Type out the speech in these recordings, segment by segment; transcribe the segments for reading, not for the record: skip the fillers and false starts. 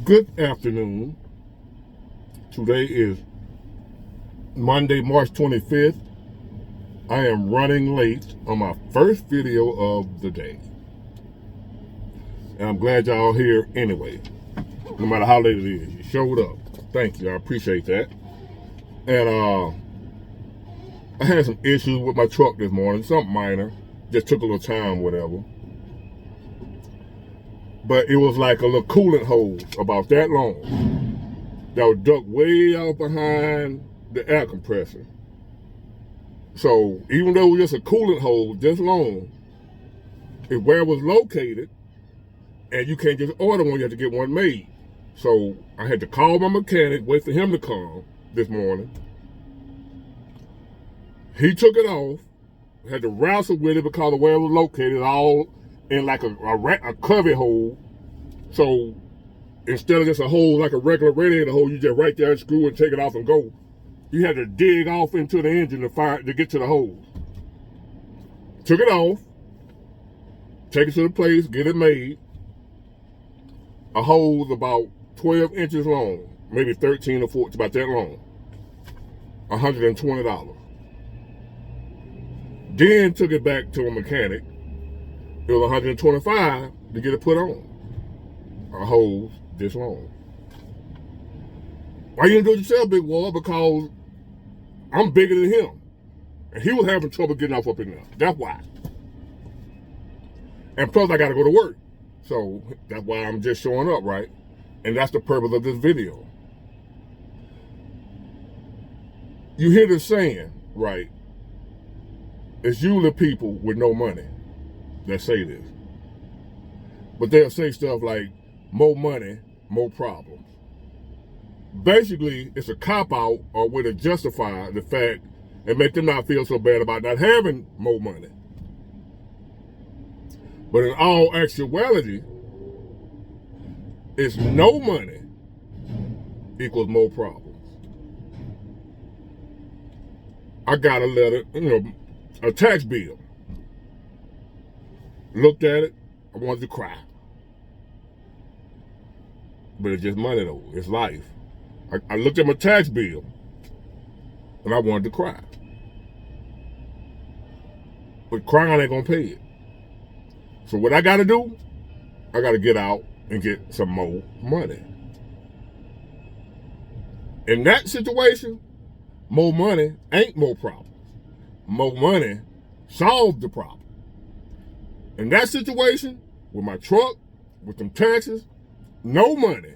Good afternoon. Today is Monday, March 25th. I am running late on my first video of the day. And I'm glad y'all here anyway. No matter how late it is, you showed up. Thank you, I appreciate that. And I had some issues with my truck this morning, something minor. Just took a little time, whatever. But it was like a little coolant hose about that long that was ducked way out behind the air compressor. So even though it was just a coolant hose this long, it's where it was located, and you can't just order one, you have to get one made. So I had to call my mechanic, wait for him to come this morning. He took it off, had to wrestle with it because of where it was located, all in like a cubby hole. So instead of just a hole like a regular radiator hole, you just right there and screw and take it off and go. You had to dig off into the engine to get to the hose. Took it off, take it to the place, get it made. A hose about 12 inches long, maybe 13 or 14, about that long. $120. Then took it back to a mechanic. It was $125 to get it put on. A hose this long. Why you didn't do it yourself, Big Wall? Because I'm bigger than him. And he was having trouble getting off up in there. That's why. And plus I gotta go to work. So that's why I'm just showing up, right? And that's the purpose of this video. You hear this saying, right? It's usually people with no money that say this. But they'll say stuff like, more money, more problems. Basically, it's a cop-out or way to justify the fact and make them not feel so bad about not having more money. But in all actuality, it's no money equals more problems. I got a letter, a tax bill. Looked at it, I wanted to cry. But it's just money though, it's life. I looked at my tax bill and I wanted to cry. But crying ain't gonna pay it. So what I gotta do, I gotta get out and get some more money. In that situation, more money ain't more problems. More money solves the problem. In that situation, with my truck, with them taxes, no money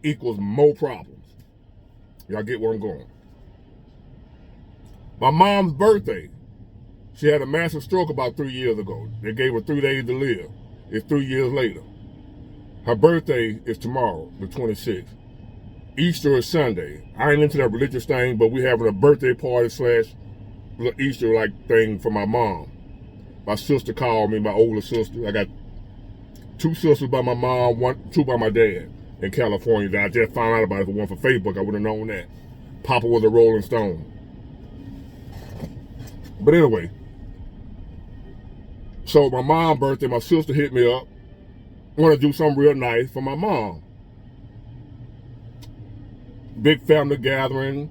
equals more problems. Y'all get where I'm going. My mom's birthday, she had a massive stroke about 3 years ago. They gave her 3 days to live. It's 3 years later. Her birthday is tomorrow, the 26th. Easter is Sunday. I ain't into that religious thing, but we having a birthday party / Easter-like thing for my mom. My sister called me, my older sister. I got 2 sisters by my mom, 2 by my dad in California that I just found out about. If it weren't for Facebook, I would have known that. Papa was a Rolling Stone. But anyway, so my mom's birthday, my sister hit me up. Want to do something real nice for my mom. Big family gathering,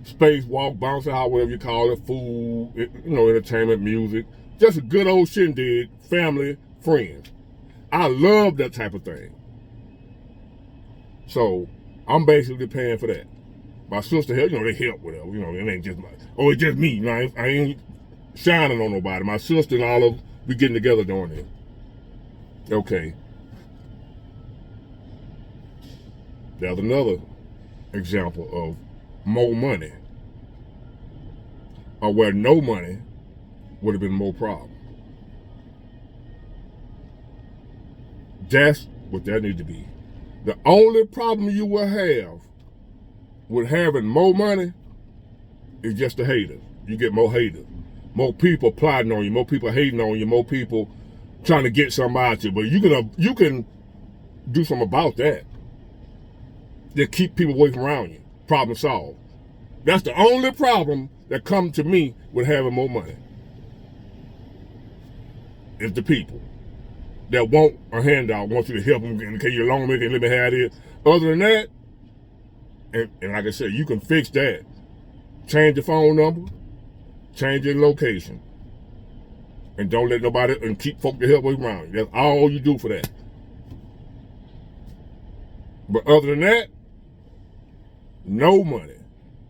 space walk, bouncy house, whatever you call it, food, entertainment, music. Just a good old shindig, family, friends. I love that type of thing. So I'm basically paying for that. My sister help, they help whatever. It ain't just it's just me. I ain't shining on nobody. My sister and all of we getting together doing it. Okay. There's another example of more money, or where no money would have been more problem. That's what that need to be. The only problem you will have with having more money is just the haters. You get more haters. More people plotting on you, more people hating on you, more people trying to get something out of you. But you can do something about that. That keep people away from around you. Problem solved. That's the only problem that comes to me with having more money. Is the people. that want a handout, want you to help them, in case you're long, make it, let me have it. Other than that, and like I said, you can fix that. Change your phone number, change your location, and don't let nobody, and keep folk to help you around. That's all you do for that. But other than that, no money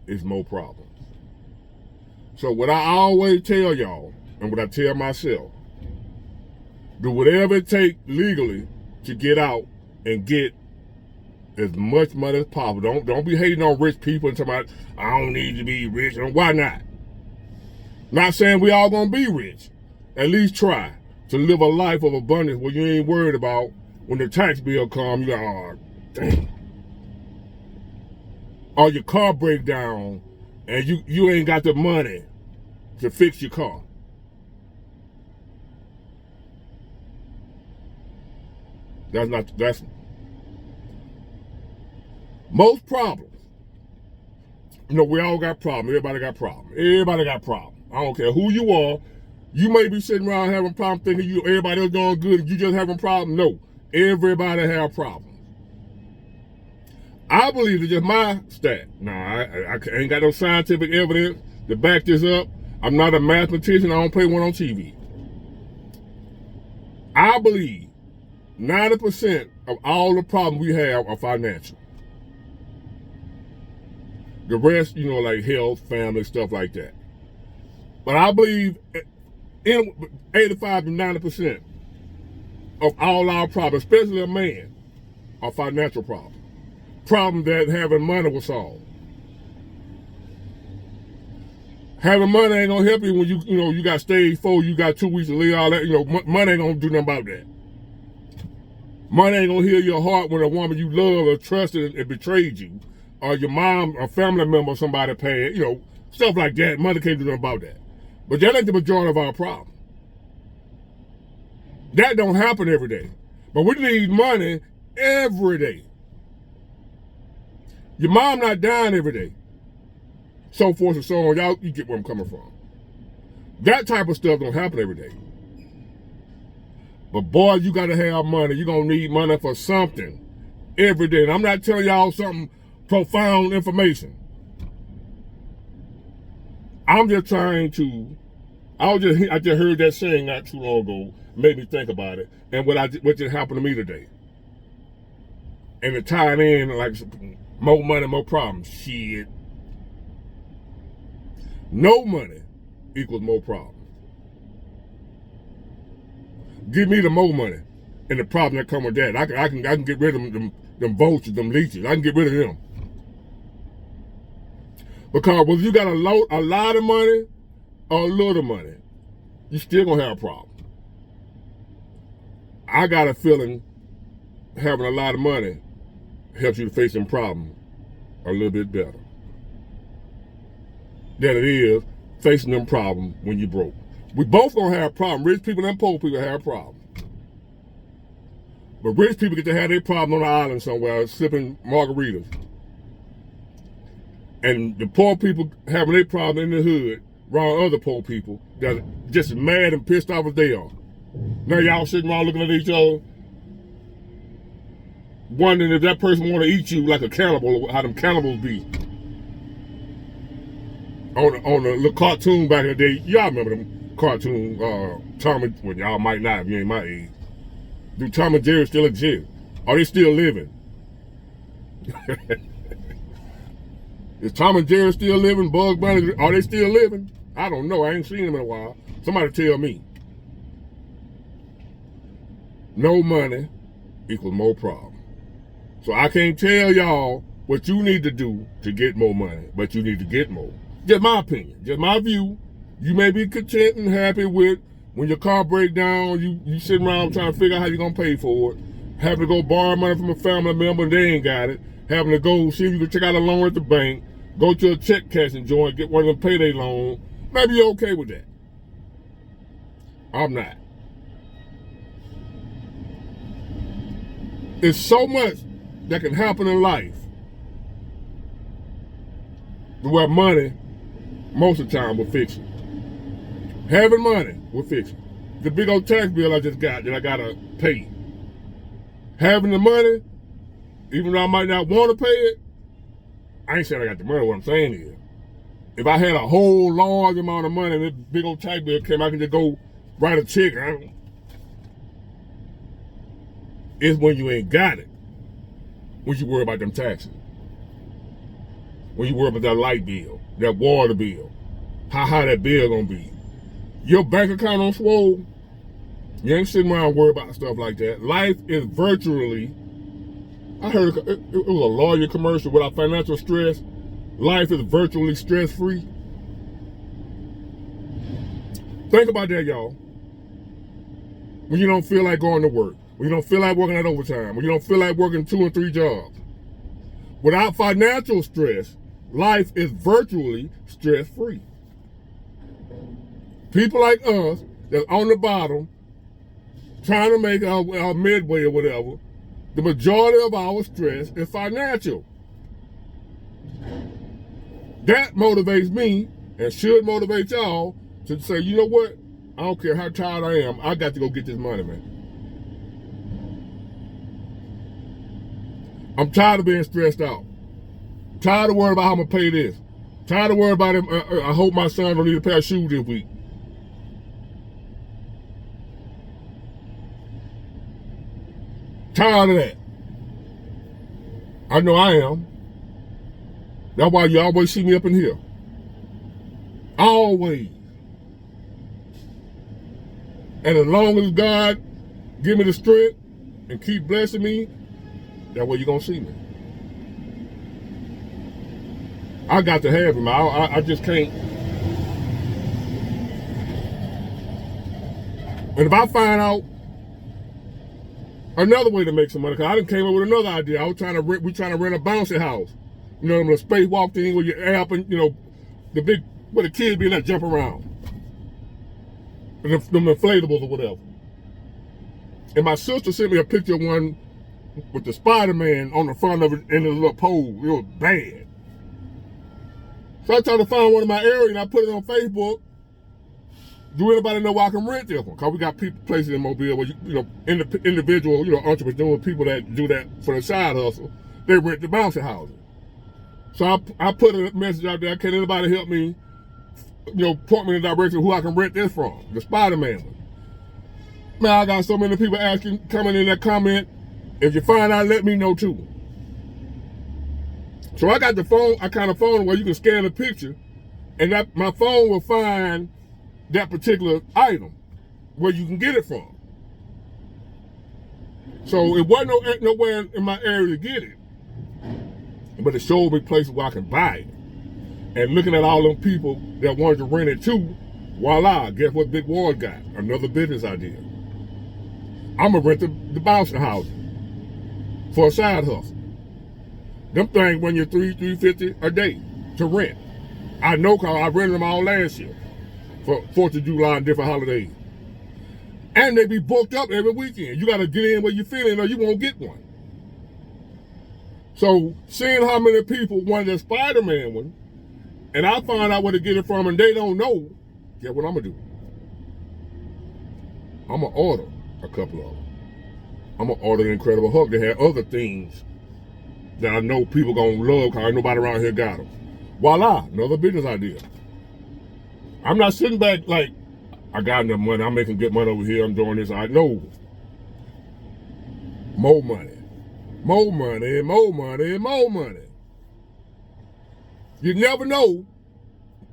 is more problems. So what I always tell y'all, and what I tell myself, do whatever it takes legally to get out and get as much money as possible. Don't be hating on rich people and talking about, I don't need to be rich. And why not? Not saying we all gonna be rich. At least try to live a life of abundance where you ain't worried about when the tax bill comes, you go, oh, dang. Or your car break down and you ain't got the money to fix your car. That's most problems. You know, we all got problems. Everybody got problems. Everybody got problems. I don't care who you are. You may be sitting around having problems thinking everybody else doing good and you just having problems. No, everybody have problems. I believe it's just my stat. No, I ain't got no scientific evidence to back this up. I'm not a mathematician. I don't play one on TV. I believe 90% of all the problems we have are financial. The rest, you know, like health, family, stuff like that. But I believe 85 to 90% of all our problems, especially a man, are financial problems. Problems that having money will solve. Having money ain't gonna help you when you got stage 4, you got 2 weeks to live, all that. You know, money ain't gonna do nothing about that. Money ain't gonna heal your heart when a woman you love or trusted and betrayed you, or your mom or family member or somebody paid, you know, stuff like that. Money can't do nothing about that. But that ain't the majority of our problem. That don't happen every day. But we need money every day. Your mom not dying every day. So forth and so on. Y'all, you get where I'm coming from. That type of stuff don't happen every day. But boy, you gotta have money. You're gonna need money for something every day. And I'm not telling y'all something profound information. I'm just trying to, I just heard that saying not too long ago, made me think about it, and what just happened to me today. And to tie it in, like, more money, more problems. Shit. No money equals more problems. Give me the more money and the problem that come with that. I can get rid of them vultures, them leeches. I can get rid of them. Because whether you got a lot of money or a little money, you still gonna have a problem. I got a feeling having a lot of money helps you to face them problems a little bit better than it is facing them problems when you're broke. We both gonna have problems. Rich people and poor people have problems. But rich people get to have their problem on the island somewhere, sipping margaritas. And the poor people having their problem in the hood, around other poor people that are just as mad and pissed off as they are. Now y'all sitting around looking at each other, wondering if that person want to eat you like a cannibal, or how them cannibals be. On the little cartoon back in the day, y'all remember them cartoon, Tom, well, y'all might not if you ain't my age. Do Tom and Jerry still exist? Are they still living? Is Tom and Jerry still living? Bugs Bunny, are they still living? I don't know. I ain't seen them in a while. Somebody tell me. No money equals more problems. So I can't tell y'all what you need to do to get more money, but you need to get more. Just my opinion, just my view. You may be content and happy with when your car break down, you sitting around trying to figure out how you're going to pay for it. Having to go borrow money from a family member and they ain't got it. Having to go see if you can check out a loan at the bank. Go to a check cashing joint, get one of them payday loans. Maybe you're okay with that. I'm not. There's so much that can happen in life where money, most of the time, will fix it. Having money will fix it. the big old tax bill I just got that I gotta pay. Having the money, even though I might not want to pay it, I ain't saying I got the money. What I'm saying is, if I had a whole large amount of money and this big old tax bill came, I can just go write a check. It's when you ain't got it, when you worry about them taxes. When you worry about that light bill, that water bill, how high that bill gonna be. Your bank account on swole, you ain't sitting around worried about stuff like that. Life is virtually, I heard it was a lawyer commercial without financial stress. Life is virtually stress-free. Think about that, y'all. When you don't feel like going to work, when you don't feel like working at overtime, when you don't feel like working 2 and 3 jobs. Without financial stress, life is virtually stress-free. People like us that's on the bottom, trying to make our midway or whatever, the majority of our stress is financial. That motivates me and should motivate y'all to say, you know what? I don't care how tired I am. I got to go get this money, man. I'm tired of being stressed out. Tired of worrying about how I'm going to pay this. Tired of worrying about him. I hope my son don't need a pair of shoes this week. Tired of that. I know I am. That's why you always see me up in here. Always. And as long as God give me the strength and keep blessing me, that's where you're going to see me. I got to have him. I just can't. And if I find out another way to make some money, because I done came up with another idea. We're trying to rent a bouncy house. You know, the spacewalk thing where you app and, you know, the big, where the kids be in that jump around. And them inflatables or whatever. And my sister sent me a picture of one with the Spider-Man on the front of it in the little pole. It was bad. So I tried to find one in my area and I put it on Facebook. Do anybody know where I can rent this one? Because we got places in Mobile where, individual, entrepreneur people that do that for the side hustle. They rent the bouncy houses. So I put a message out there. Can anybody help me, point me in the direction of who I can rent this from? The Spider-Man one. Man, I got so many people coming in that comment. If you find out, let me know too. So I got the phone, phone where you can scan a picture and my phone will find that particular item where you can get it from. So it wasn't nowhere in my area to get it. But it showed me places where I can buy it. And looking at all them people that wanted to rent it too, voila, guess what Big Ward got? Another business idea. I'm going to rent the bouncing houses for a side hustle. Them things run you $350 a day to rent. I know because I rented them all last year for 4th of July and different holidays. And they be booked up every weekend. You got to get in where you fit in or you won't get one. So seeing how many people wanted the Spider-Man one, and I found out where to get it from and they don't know, guess what I'm going to do? I'm going to order a couple of them. I'm going to order the Incredible Hulk. They have other things that I know people going to love because nobody around here got them. Voila, another business idea. I'm not sitting back like, I got enough money, I'm making good money over here, I'm doing this. I know. More money. More money, more money, more money. You never know.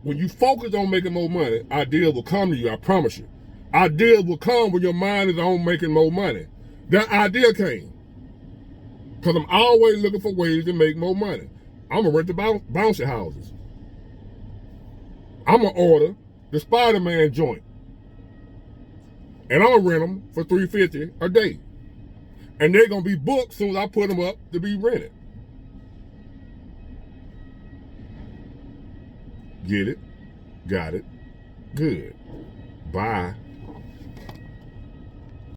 When you focus on making more money, ideas will come to you, I promise you. Ideas will come when your mind is on making more money. That idea came. Because I'm always looking for ways to make more money. I'm going to rent the bouncy houses. I'm going to order the Spider-Man joint. And I'm going to rent them for $350 a day. And they're going to be booked as soon as I put them up to be rented. Get it? Got it? Good. Bye.